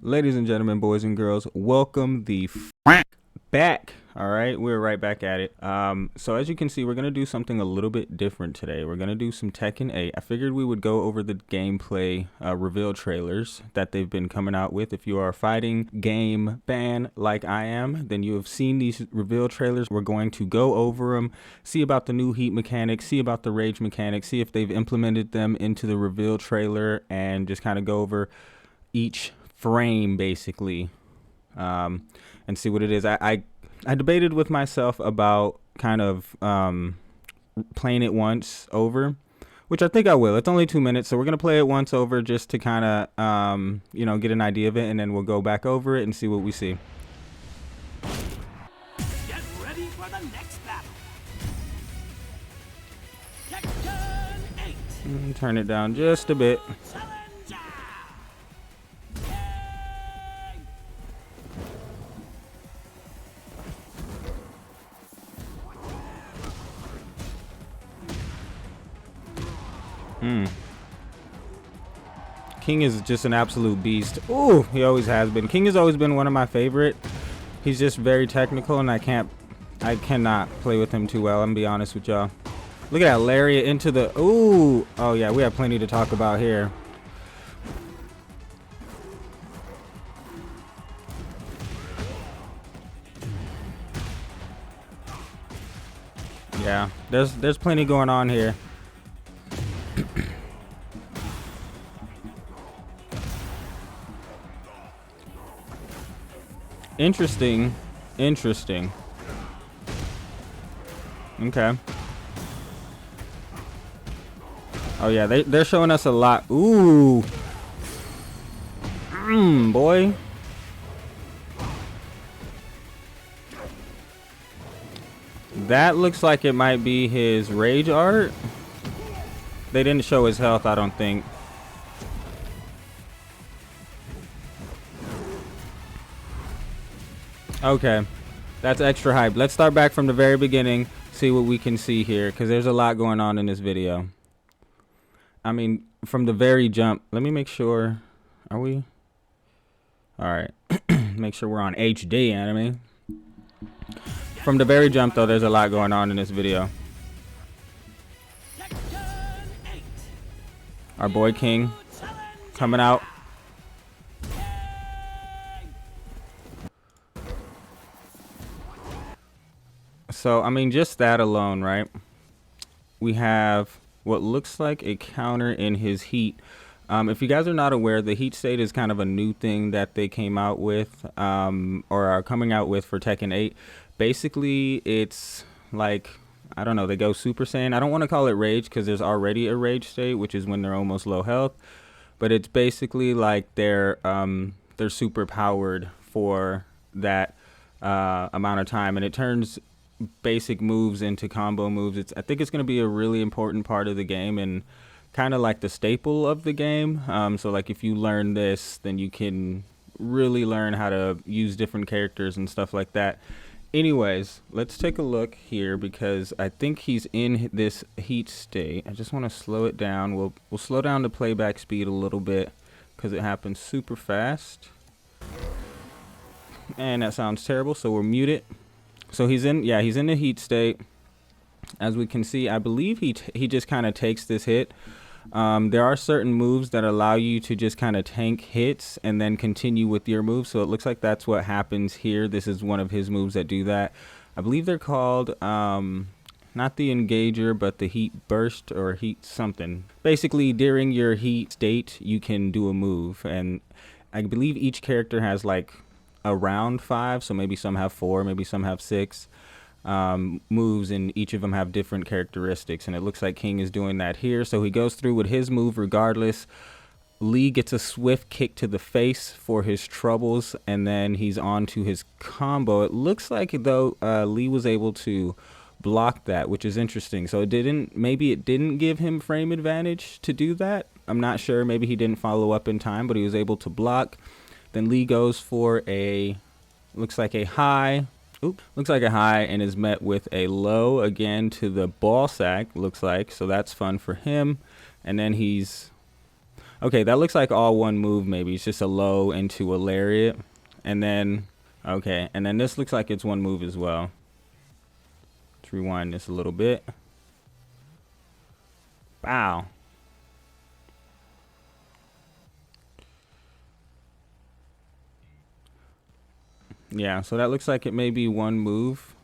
Ladies and gentlemen, boys and girls, welcome the back. All right, we're right back at it. So as you can see, we're gonna do something a little bit different today. We're gonna do some Tekken 8. I figured we would go over the gameplay reveal trailers that they've been coming out with. If you are a fighting game fan like I am, then you have seen these reveal trailers. We're going to go over them, see about the new heat mechanics, see about the rage mechanics, see if they've implemented them into the reveal trailer, and just kind of go over each frame basically, and see what it is. I debated with myself about kind of playing it once over, which I think I will. It's only 2 minutes, so we're gonna play it once over just to kind of get an idea of it, and then we'll go back over it and see what we see. Get ready for the next battle. Tekken 8. Turn it down just a bit. King is just an absolute beast. Ooh, he always has been. King has always been one of my favorite. He's just very technical, and I cannot play with him too well. I'm gonna be honest with y'all. Look at that lariat into the. Ooh, oh yeah, we have plenty to talk about here. Yeah, there's plenty going on here. Interesting. Okay. Oh yeah, they're showing us a lot. Ooh. Boy. That looks like it might be his rage art. They didn't show his health, I don't think. Okay, that's extra hype. Let's start back from the very beginning, see what we can see here, because there's a lot going on in this video. I mean, from the very jump, let me make sure, are we? All right, make sure we're on HD, enemy. From the very jump, though, there's a lot going on in this video. Our boy King coming out. So, I mean, just that alone, right? We have what looks like a counter in his heat. If you guys are not aware, the heat state is kind of a new thing that they came out with, or are coming out with for Tekken 8. Basically, it's like, I don't know, they go Super Saiyan. I don't want to call it Rage because there's already a Rage state, which is when they're almost low health. But it's basically like they're super powered for that amount of time, and it turns basic moves into combo moves. I think it's going to be a really important part of the game, and kind of like the staple of the game. So like if you learn this, then you can really learn how to use different characters and stuff like that. Anyways, let's take a look here, because I think he's in this heat state. I just want to slow it down. We'll slow down the playback speed a little bit because it happens super fast. And that sounds terrible, so we'll mute it. So he's in the heat state. As we can see, I believe he just kind of takes this hit. There are certain moves that allow you to just kind of tank hits and then continue with your move. So it looks like that's what happens here. This is one of his moves that do that. I believe they're called, not the engager, but the heat burst or heat something. Basically, during your heat state, you can do a move. And I believe each character has like around 5, so maybe some have 4, maybe some have 6 moves, and each of them have different characteristics, and it looks like King is doing that here. So he goes through with his move regardless. Lee gets a swift kick to the face for his troubles, and then he's on to his combo. It looks like, though, Lee was able to block that, which is interesting. So maybe it didn't give him frame advantage to do that. I'm not sure. Maybe he didn't follow up in time, but he was able to block. Then Lee goes for looks like a high, and is met with a low again to the ball sack, looks like. So that's fun for him. And then he's Okay, that looks like all one move maybe. It's just a low into a lariat. And then, okay, and then this looks like it's one move as well. Let's rewind this a little bit. Wow. Yeah, so that looks like it may be one move.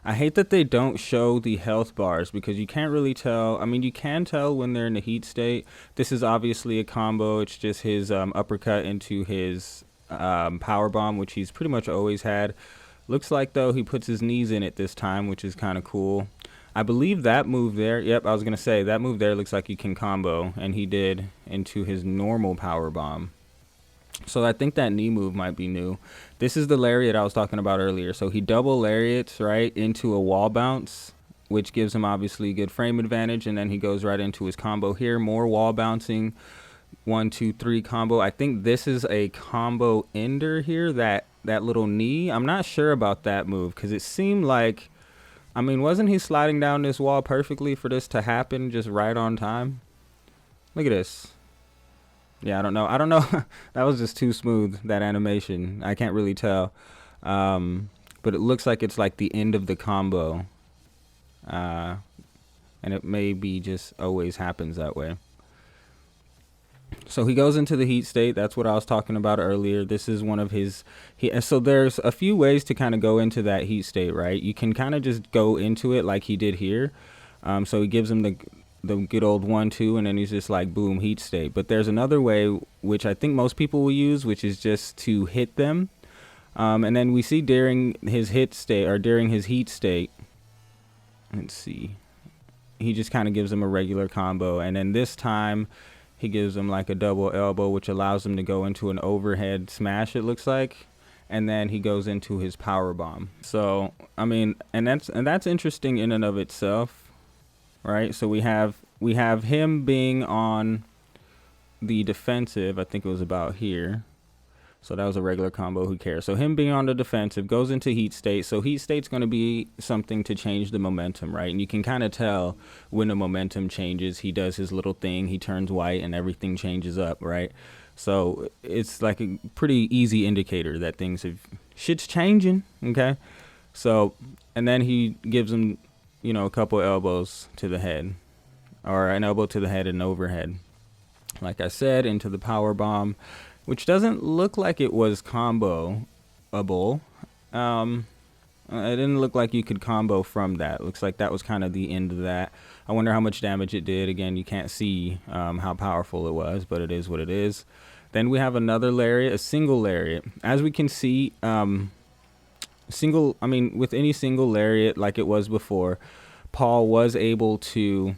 I hate that they don't show the health bars because you can't really tell. I mean, you can tell when they're in the heat state. This is obviously a combo. It's just his uppercut into his power bomb, which he's pretty much always had. Looks like, though, he puts his knees in it this time, which is kind of cool. I believe that move there. Yep, I was going to say that move there looks like you can combo, and he did into his normal power bomb. So I think that knee move might be new. This is the lariat I was talking about earlier. So he double lariats right into a wall bounce, which gives him obviously good frame advantage. And then he goes right into his combo here. More wall bouncing. 1, 2, 3 combo. I think this is a combo ender here. That little knee. I'm not sure about that move because it seemed like, I mean, wasn't he sliding down this wall perfectly for this to happen just right on time? Look at this. Yeah, I don't know. That was just too smooth, that animation. I can't really tell. But it looks like it's like the end of the combo. And it may be just always happens that way. So he goes into the heat state. That's what I was talking about earlier. This is one of his... So there's a few ways to kind of go into that heat state, right? You can kind of just go into it like he did here. So he gives him the good old 1-2, and then he's just like boom, heat state. But there's another way which I think most people will use, which is just to hit them, and then we see during his hit state or during his heat state, let's see, he just kind of gives them a regular combo, and then this time he gives them like a double elbow, which allows him to go into an overhead smash, it looks like, and then he goes into his power bomb. So I mean, and that's interesting in and of itself. Right, so we have him being on the defensive. I think it was about here. So that was a regular combo. Who cares? So him being on the defensive goes into heat state. So heat state's going to be something to change the momentum, right? And you can kind of tell when the momentum changes. He does his little thing. He turns white, and everything changes up, right? So it's like a pretty easy indicator that shit's changing. Okay, so and then he gives him, you know, a couple elbows to the head, or an elbow to the head and overhead. Like I said, into the power bomb, which doesn't look like it was comboable. It didn't look like you could combo from that. Looks like that was kind of the end of that. I wonder how much damage it did. Again, you can't see how powerful it was, but it is what it is. Then we have another lariat, a single lariat. As we can see, with any single lariat like it was before, Paul was able to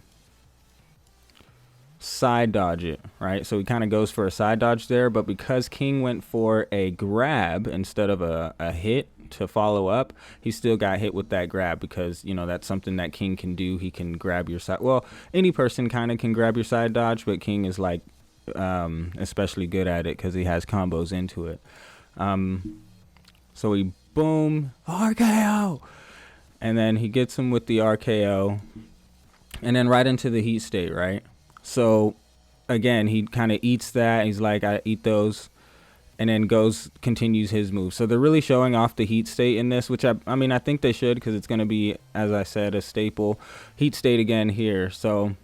side dodge it, right? So he kind of goes for a side dodge there, but because King went for a grab instead of a hit to follow up, he still got hit with that grab because, you know, that's something that King can do. He can grab your side. Well, any person kind of can grab your side dodge, but King is like especially good at it because he has combos into it. So he boom, RKO, and then he gets him with the RKO, and then right into the heat state, right? So again, he kind of eats that. He's like, I eat those, and then continues his move. So they're really showing off the heat state in this, which I mean, I think they should, because it's going to be, as I said, a staple. Heat state again here. So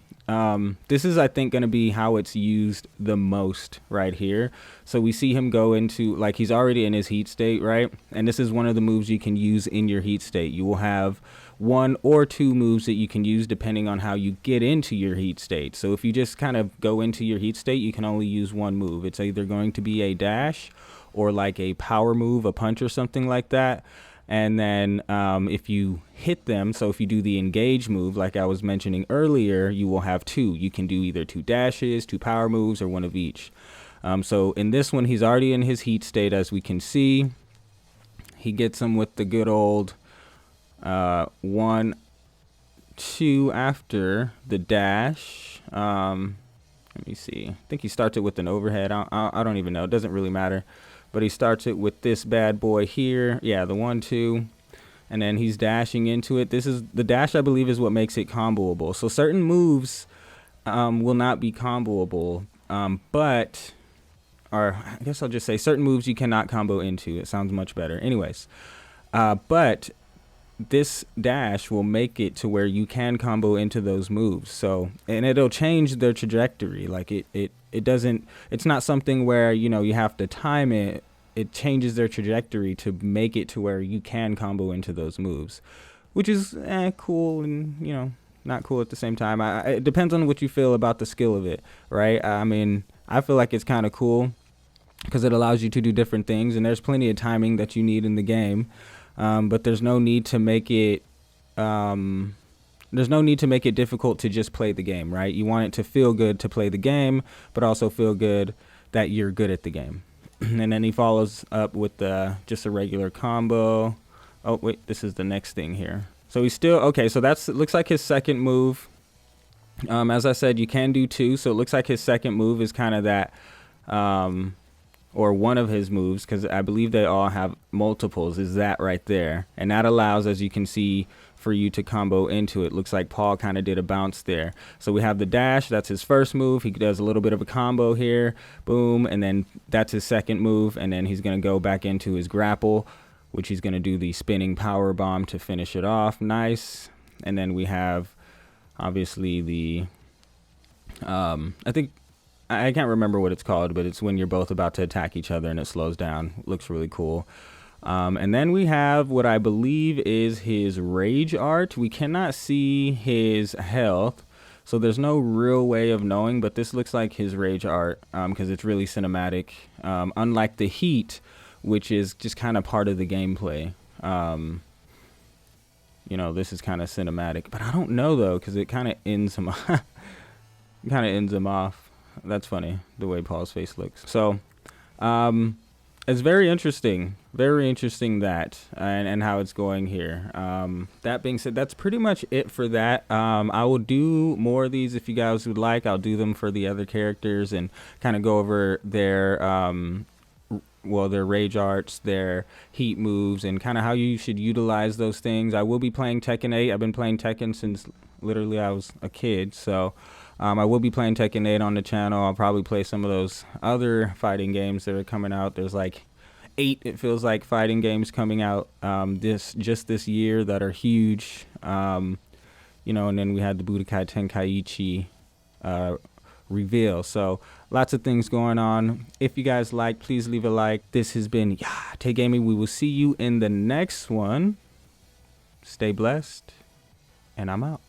this is, I think, going to be how it's used the most right here. So we see him go into, like, he's already in his heat state, right? And this is one of the moves you can use in your heat state. You will have 1 or 2 moves that you can use depending on how you get into your heat state. So if you just kind of go into your heat state, you can only use 1 move. It's either going to be a dash or like a power move, a punch or something like that. And then if you hit them, so if you do the engage move, like I was mentioning earlier, you will have 2. You can do either 2 dashes, 2 power moves, or 1 of each. So in this one, he's already in his heat state, as we can see. He gets him with the good old 1, 2 after the dash. Let me see. I think he starts it with an overhead. I don't even know. It doesn't really matter. But he starts it with this bad boy here. Yeah, the 1, 2. And then he's dashing into it. This is the dash, I believe, is what makes it comboable. So certain moves will not be comboable. But, or I guess I'll just say certain moves you cannot combo into. It sounds much better. Anyways, but this dash will make it to where you can combo into those moves. So, and it'll change their trajectory. Like it doesn't, it's not something where, you know, you have to time it. It changes their trajectory to make it to where you can combo into those moves, which is cool and, you know, not cool at the same time. It depends on what you feel about the skill of it, right? I mean, I feel like it's kind of cool because it allows you to do different things, and there's plenty of timing that you need in the game. But there's no need to make it difficult to just play the game, right? You want it to feel good to play the game, but also feel good that you're good at the game. And then he follows up with just a regular combo. Oh, wait, this is the next thing here. So he's still, okay, so it looks like his second move. As I said, you can do two, so it looks like his second move is kind of that, or one of his moves, because I believe they all have multiples, is that right there. And that allows, as you can see, for you to combo into it. Looks like Paul kind of did a bounce there. So we have the dash, that's his first move. He does a little bit of a combo here, boom, and then that's his second move, and then he's going to go back into his grapple, which he's going to do the spinning power bomb to finish it off. Nice. And then we have, obviously, the, I think, I can't remember what it's called, but it's when you're both about to attack each other and it slows down. Looks really cool. And then we have what I believe is his rage art. We cannot see his health, so there's no real way of knowing, but this looks like his rage art because it's really cinematic. Unlike the heat, which is just kind of part of the gameplay. You know, this is kind of cinematic, but I don't know though, because it kind of ends him off. That's funny, the way Paul's face looks. So, it's very interesting that, and how it's going here. That being said, that's pretty much it for that. I will do more of these if you guys would like. I'll do them for the other characters and kind of go over their, their rage arts, their heat moves, and kind of how you should utilize those things. I will be playing Tekken 8. I've been playing Tekken since literally I was a kid, so I will be playing Tekken 8 on the channel. I'll probably play some of those other fighting games that are coming out. There's like 8, it feels like, fighting games coming out this year that are huge. You know, and then we had the Budokai Tenkaichi reveal. So lots of things going on. If you guys like, please leave a like. This has been Tay Gaming. We will see you in the next one. Stay blessed, and I'm out.